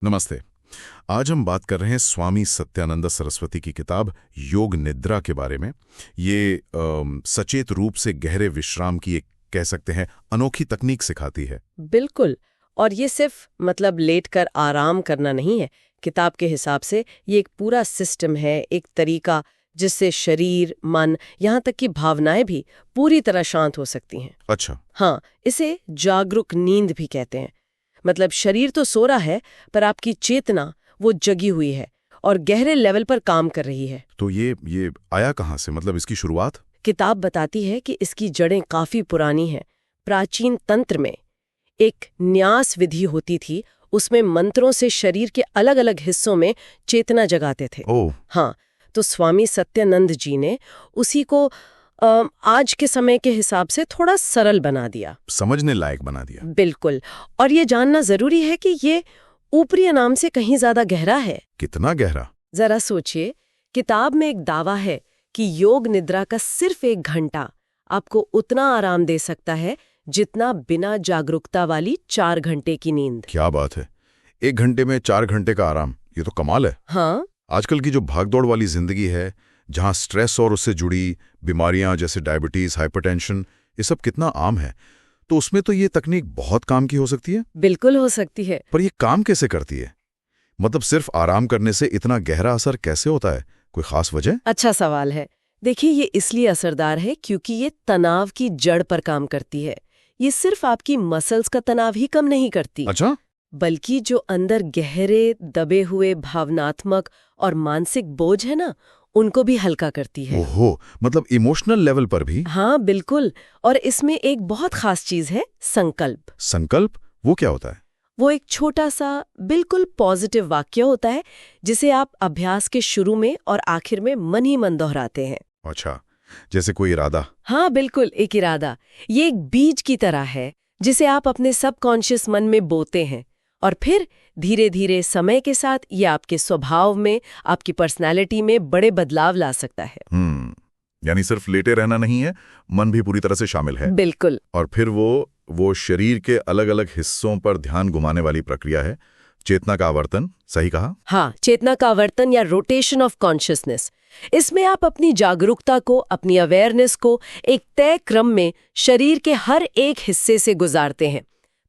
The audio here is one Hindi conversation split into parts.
नमस्ते। आज हम बात कर रहे हैं स्वामी सत्यानंद सरस्वती की किताब योग निद्रा के बारे में। ये सचेत रूप से गहरे विश्राम की एक कह सकते हैं अनोखी तकनीक सिखाती है। बिल्कुल। और ये सिर्फ लेटकर आराम करना नहीं है। किताब के हिसाब से ये एक पूरा सिस्टम है, एक तरीका जिससे शरीर, मन, यहाँ तक कि भावनाएं भी पूरी तरह शांत हो सकती हैं। अच्छा। हाँ, इसे जागरूक नींद भी कहते हैं। शरीर तो सो रहा है पर आपकी चेतना वो जगी हुई है और गहरे लेवल पर काम कर रही है। तो ये आया कहाँ से, इसकी शुरुआत? किताब बताती है कि इसकी जड़ें काफी पुरानी हैं। प्राचीन तंत्र में एक न्यास विधि होती थी, उसमें मंत्रों से शरीर के अलग अलग हिस्सों में चेतना जगाते थे। ओह। हाँ, तो स्वामी सत्यानंद जी ने उसी को आज के समय के हिसाब से थोड़ा सरल बना दिया, समझने लायक बना दिया। बिल्कुल। और ये जानना जरूरी है कि ये ऊपरी इनाम से कहीं ज्यादा गहरा है। कितना गहरा? जरा सोचिए, किताब में एक दावा है कि योग निद्रा का सिर्फ 1 घंटा आपको उतना आराम दे सकता है जितना बिना जागरूकता वाली 4 घंटे की नींद। क्या बात है, 1 घंटे में 4 घंटे का आराम, ये तो कमाल है। हाँ, आजकल की जो भागदौड़ वाली जिंदगी है, जहां स्ट्रेस और उससे जुड़ी बीमारियां जैसे डायबिटीज, हाइपरटेंशन, ये सब कितना आम है, तो उसमें तो ये तकनीक बहुत काम की हो सकती है। बिल्कुल हो सकती है। पर ये काम कैसे करती है? सिर्फ आराम करने से इतना गहरा असर कैसे होता है? कोई खास वजह? अच्छा सवाल है। देखिए, ये इसलिए असरदार है क्योंकि ये तनाव की जड़ पर काम करती है। ये सिर्फ आपकी मसल्स का तनाव ही कम नहीं करती। अच्छा। बल्कि जो अंदर गहरे दबे हुए भावनात्मक और मानसिक बोझ है ना, उनको भी हल्का करती है। ओहो, इमोशनल लेवल पर भी? हाँ बिल्कुल। और इसमें एक बहुत खास चीज है, संकल्प। संकल्प? वो क्या होता है? वो एक छोटा सा बिल्कुल पॉजिटिव वाक्य होता है जिसे आप अभ्यास के शुरू में और आखिर में मन ही मन दोहराते हैं। अच्छा, जैसे कोई इरादा? हाँ बिल्कुल, एक इरादा। ये एक बीज की तरह है जिसे आप अपने सबकॉन्शियस मन में बोते हैं और फिर धीरे धीरे समय के साथ ये आपके स्वभाव में, आपकी पर्सनैलिटी में बड़े बदलाव ला सकता है। यानी सिर्फ लेटे रहना नहीं है, मन भी पूरी तरह से शामिल है। बिल्कुल। और फिर वो शरीर के अलग अलग हिस्सों पर ध्यान घुमाने वाली प्रक्रिया है, चेतना का आवर्तन। सही कहा? हाँ, चेतना का आवर्तन या रोटेशन ऑफ कॉन्शियसनेस। इसमें आप अपनी जागरूकता को, अपनी अवेयरनेस को एक तय क्रम में शरीर के हर एक हिस्से से गुजारते हैं,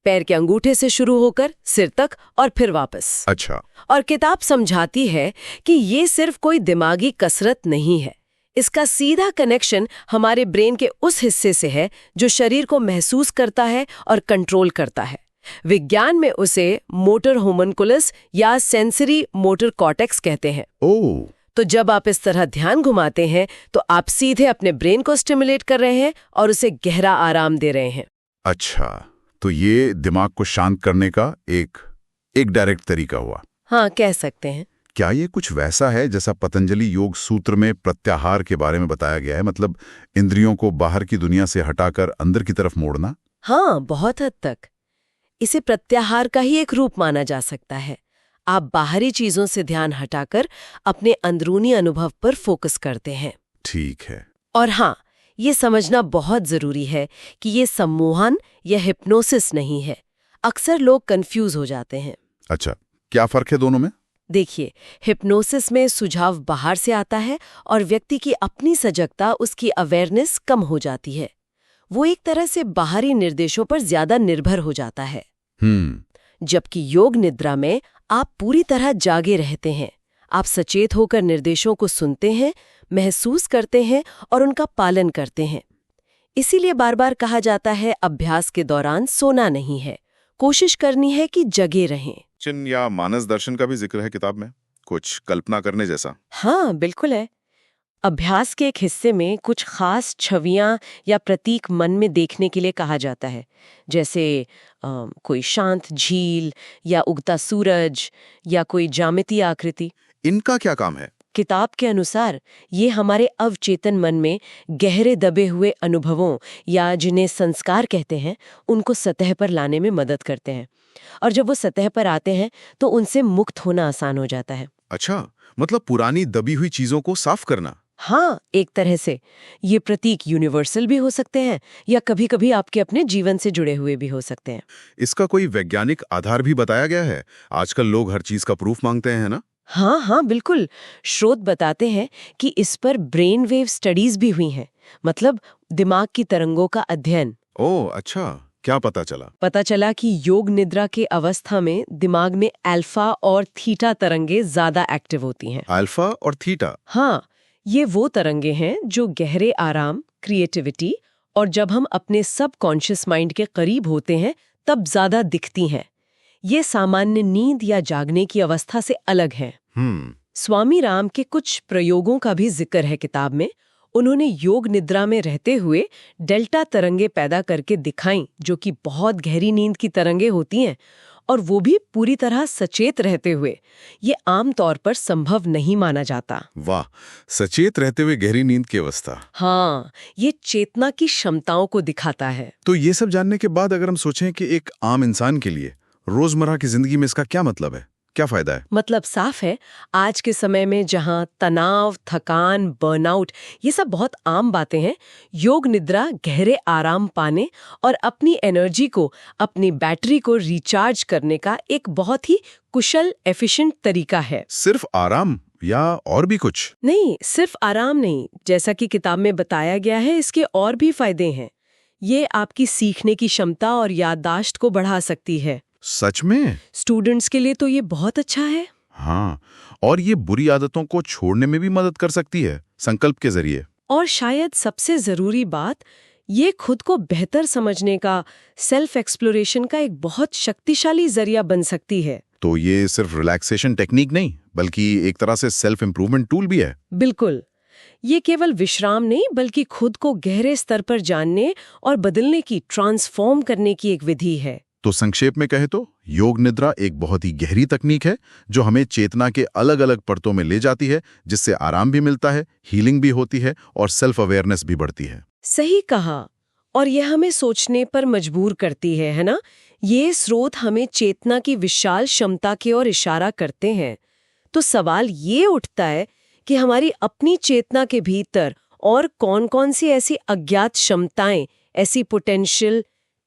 पैर के अंगूठे से शुरू होकर सिर तक और फिर वापस। अच्छा। और किताब समझाती है कि ये सिर्फ कोई दिमागी कसरत नहीं है। इसका सीधा कनेक्शन हमारे ब्रेन के उस हिस्से से है जो शरीर को महसूस करता है और कंट्रोल करता है। विज्ञान में उसे मोटर होमनकुलस या सेंसरी मोटर कॉर्टेक्स कहते हैं। ओह। तो जब आप इस तरह ध्यान घुमाते हैं तो आप सीधे अपने ब्रेन को स्टिमुलेट कर रहे हैं और उसे गहरा आराम दे रहे हैं। अच्छा, तो ये दिमाग को शांत करने का एक डायरेक्ट तरीका हुआ। हाँ, कह सकते हैं। क्या ये कुछ वैसा है जैसा पतंजलि योग सूत्र में प्रत्याहार के बारे में बताया गया है, इंद्रियों को बाहर की दुनिया से हटाकर अंदर की तरफ मोड़ना? हाँ, बहुत हद तक इसे प्रत्याहार का ही एक रूप माना जा सकता है। आप बाहरी चीजों से ध्यान हटाकर अपने अंदरूनी अनुभव पर फोकस करते हैं। ठीक है। और हाँ, ये समझना बहुत जरूरी है कि ये सम्मोहन या हिप्नोसिस नहीं है। अक्सर लोग कंफ्यूज हो जाते हैं। अच्छा, क्या फर्क है दोनों में? देखिए, हिप्नोसिस में सुझाव बाहर से आता है और व्यक्ति की अपनी सजगता, उसकी अवेयरनेस कम हो जाती है। वो एक तरह से बाहरी निर्देशों पर ज्यादा निर्भर हो जाता है। जबकि योग निद्रा में आप पूरी तरह जागे रहते हैं। आप सचेत होकर निर्देशों को सुनते हैं, महसूस करते हैं और उनका पालन करते हैं। इसीलिए बार बार कहा जाता है, अभ्यास के दौरान सोना नहीं है, कोशिश करनी है कि जगे रहें। चिन्ह या मानस दर्शन का भी जिक्र है किताब में, कुछ कल्पना करने जैसा? हाँ बिल्कुल है। अभ्यास के एक हिस्से में कुछ खास छवियां या प्रतीक मन में देखने के लिए कहा जाता है, जैसे कोई शांत झील या उगता सूरज या कोई ज्यामितीय आकृति। इनका क्या काम है? किताब के अनुसार ये हमारे अवचेतन मन में गहरे दबे हुए अनुभवों या जिन्हें संस्कार कहते हैं, उनको सतह पर लाने में मदद करते हैं। और जब वो सतह पर आते हैं तो उनसे मुक्त होना आसान हो जाता है। अच्छा, पुरानी दबी हुई चीजों को साफ करना। हाँ, एक तरह से ये प्रतीक यूनिवर्सल भी हो सकते हैं या कभी-कभी आपके अपने जीवन से जुड़े हुए भी हो सकते हैं। इसका कोई वैज्ञानिक आधार भी बताया गया है? आजकल लोग हर चीज का प्रूफ मांगते हैं ना? हाँ हाँ बिल्कुल। स्रोत बताते हैं कि इस पर ब्रेन वेव स्टडीज भी हुई हैं, मतलब दिमाग की तरंगों का अध्ययन। ओह अच्छा, क्या पता चला? पता चला कि योग निद्रा के अवस्था में दिमाग में अल्फा और थीटा तरंगे ज्यादा एक्टिव होती हैं। अल्फा और थीटा? हाँ, ये वो तरंगे हैं जो गहरे आराम, क्रिएटिविटी और जब हम अपने सबकॉन्शियस माइंड के करीब होते हैं तब ज्यादा दिखती हैं। ये सामान्य नींद या जागने की अवस्था से अलग हैं। स्वामी राम के कुछ प्रयोगों का भी जिक्र है किताब में। उन्होंने योग निद्रा में रहते हुए डेल्टा तरंगे पैदा करके दिखाईं, जो कि बहुत गहरी नींद की तरंगे होती हैं, और वो भी पूरी तरह सचेत रहते हुए। ये आम तौर पर संभव नहीं माना जाता। वाह, सचेत रहते हुए गहरी नींद की अवस्था। हाँ, ये चेतना की क्षमताओं को दिखाता है। तो ये सब जानने के बाद अगर हम सोचें कि एक आम इंसान के लिए रोजमर्रा की जिंदगी में इसका क्या मतलब है, क्या फायदा है? मतलब साफ है, आज के समय में जहां तनाव, थकान, बर्नआउट ये सब बहुत आम बातें हैं, योग निद्रा गहरे आराम पाने और अपनी एनर्जी को, अपनी बैटरी को रिचार्ज करने का एक बहुत ही कुशल, एफिशिएंट तरीका है। सिर्फ आराम या और भी कुछ? नहीं, सिर्फ आराम नहीं। जैसा कि किताब में बताया गया है, इसके और भी फायदे हैं। ये आपकी सीखने की क्षमता और याददाश्त को बढ़ा सकती है। सच में? स्टूडेंट्स के लिए तो ये बहुत अच्छा है। हाँ, और ये बुरी आदतों को छोड़ने में भी मदद कर सकती है संकल्प के जरिए। और शायद सबसे जरूरी बात, ये खुद को बेहतर समझने का, सेल्फ एक्सप्लोरेशन का एक बहुत शक्तिशाली जरिया बन सकती है। तो ये सिर्फ रिलैक्सेशन टेक्निक नहीं, बल्कि एक तरह से सेल्फ इम्प्रूवमेंट टूल भी है। बिल्कुल, ये केवल विश्राम नहीं, बल्कि खुद को गहरे स्तर पर जानने और बदलने की, ट्रांसफॉर्म करने की एक विधि है। तो संक्षेप में कहे तो योग निद्रा एक बहुत ही गहरी तकनीक है जो हमें चेतना के अलग अलग परतों में ले जाती है, जिससे आराम भी मिलता है, हीलिंग भी होती है और सेल्फ अवेयरनेस भी बढ़ती है। सही कहा। और यह हमें सोचने पर मजबूर करती है ना? ये स्रोत हमें चेतना की विशाल क्षमता की ओर इशारा करते हैं। तो सवाल ये उठता है कि हमारी अपनी चेतना के भीतर और कौन-कौन सी ऐसी अज्ञात क्षमताएं, ऐसी पोटेंशियल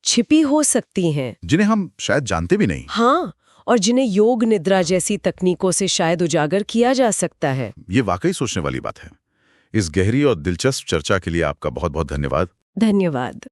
छिपी हो सकती हैं, जिन्हें हम शायद जानते भी नहीं। हाँ, और जिन्हें योग निद्रा जैसी तकनीकों से शायद उजागर किया जा सकता है। ये वाकई सोचने वाली बात है। इस गहरी और दिलचस्प चर्चा के लिए आपका बहुत बहुत धन्यवाद। धन्यवाद।